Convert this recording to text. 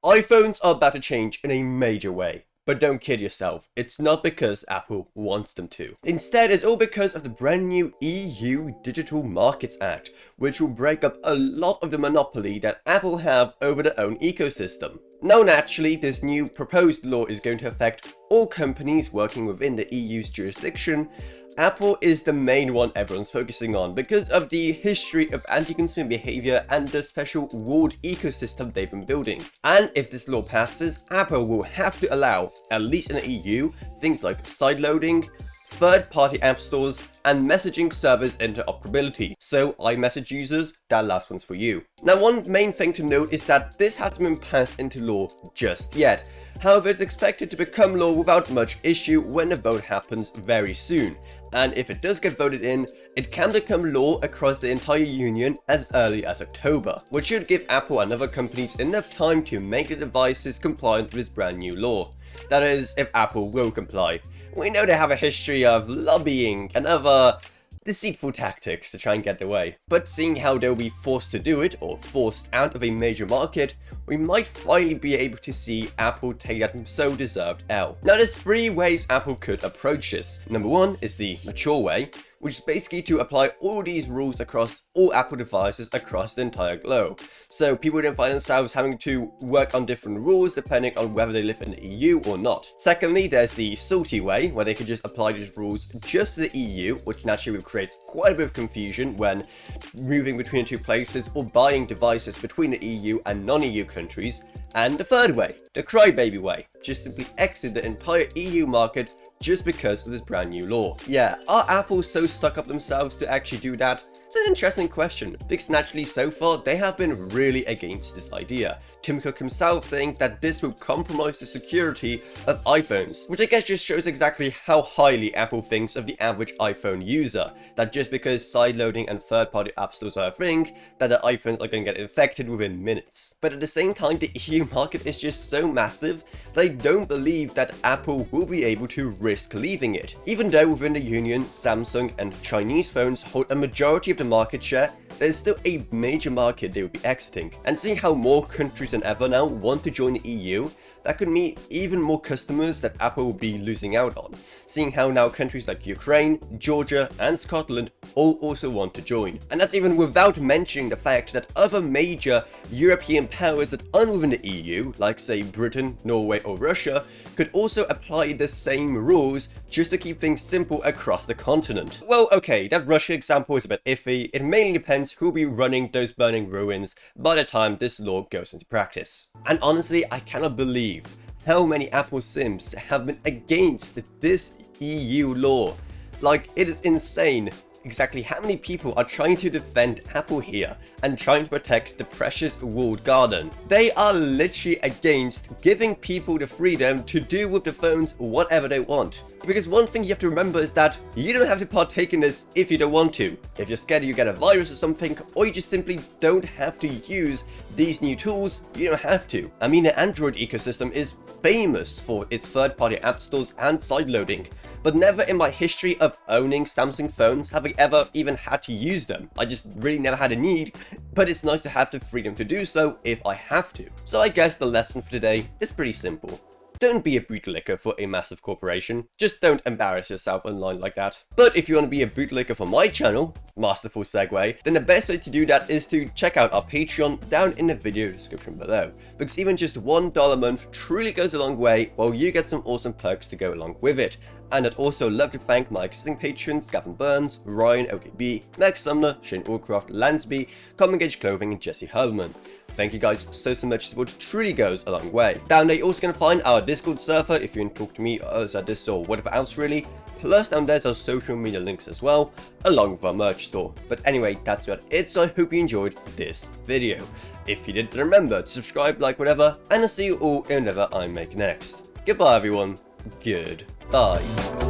iPhones are about to change in a major way. But don't kid yourself, it's not because Apple wants them to. Instead, it's all because of the brand new EU Digital Markets Act, which will break up a lot of the monopoly that Apple have over their own ecosystem. Now naturally, this new proposed law is going to affect all companies working within the EU's jurisdiction. Apple is the main one everyone's focusing on because of the history of anti-consumer behavior and the special walled ecosystem they've been building. And if this law passes, Apple will have to allow, at least in the EU, things like sideloading, third-party app stores, and messaging servers interoperability. So iMessage users, that last one's for you. Now one main thing to note is that this hasn't been passed into law just yet. However, it's expected to become law without much issue when the vote happens very soon. And if it does get voted in, it can become law across the entire union as early as October, which should give Apple and other companies enough time to make the devices compliant with this brand new law. That is, if Apple will comply. We know they have a history of lobbying and other deceitful tactics to try and get their way. But seeing how they'll be forced to do it, or forced out of a major market, we might finally be able to see Apple take that so deserved L. Now there's three ways Apple could approach this. Number one is the mature way, which is basically to apply all these rules across all Apple devices across the entire globe. So people don't find themselves having to work on different rules depending on whether they live in the EU or not. Secondly, there's the salty way, where they could just apply these rules just to the EU, which naturally will create quite a bit of confusion when moving between the two places or buying devices between the EU and non-EU countries. And the third way, the crybaby way, just simply exit the entire EU market just because of this brand new law. Yeah, are Apple so stuck up themselves to actually do that? It's an interesting question, because naturally so far they have been really against this idea. Tim Cook himself saying that this will compromise the security of iPhones, which I guess just shows exactly how highly Apple thinks of the average iPhone user, that just because sideloading and third-party app stores are a thing, that the iPhones are going to get infected within minutes. But at the same time, the EU market is just so massive that I don't believe that Apple will be able to risk leaving it. Even though within the union, Samsung and Chinese phones hold a majority of the market share, there's still a major market they will be exiting. And seeing how more countries than ever now want to join the EU, that could mean even more customers that Apple will be losing out on. Seeing how now countries like Ukraine, Georgia and Scotland all also want to join. And that's even without mentioning the fact that other major European powers that aren't within the EU, like say Britain, Norway or Russia, could also apply the same rules just to keep things simple across the continent. Well, okay, that Russia example is a bit iffy. It mainly depends who will be running those burning ruins by the time this law goes into practice. And honestly, I cannot believe how many Apple Sims have been against this EU law. Like, it is insane exactly how many people are trying to defend Apple here and trying to protect the precious walled garden. They are literally against giving people the freedom to do with the phones whatever they want. Because one thing you have to remember is that you don't have to partake in this if you don't want to. If you're scared you get a virus or something, or you just simply don't have to use these new tools, you don't have to. I mean, the Android ecosystem is famous for its third-party app stores and sideloading, but never in my history of owning Samsung phones have I ever even had to use them. I just really never had a need, but it's nice to have the freedom to do so if I have to. So I guess the lesson for today is pretty simple. Don't be a bootlicker for a massive corporation. Just don't embarrass yourself online like that. But if you want to be a bootlicker for my channel, masterful segue, then the best way to do that is to check out our Patreon down in the video description below. Because even just $1 a month truly goes a long way, while you get some awesome perks to go along with it. And I'd also love to thank my existing patrons Gavin Burns, Ryan OKB, Max Sumner, Shane Allcroft, Lansby, Common Gauge Clothing and Jesse Hellman. Thank you guys so much, support truly goes a long way. Down there you're also going to find our Discord server if you want to talk to me, us at this or whatever else really. Plus down there's our social media links as well, along with our merch store. But anyway, that's about it, so I hope you enjoyed this video. If you did, remember to subscribe, like, whatever, and I'll see you all in whatever I make next. Goodbye everyone, goodbye.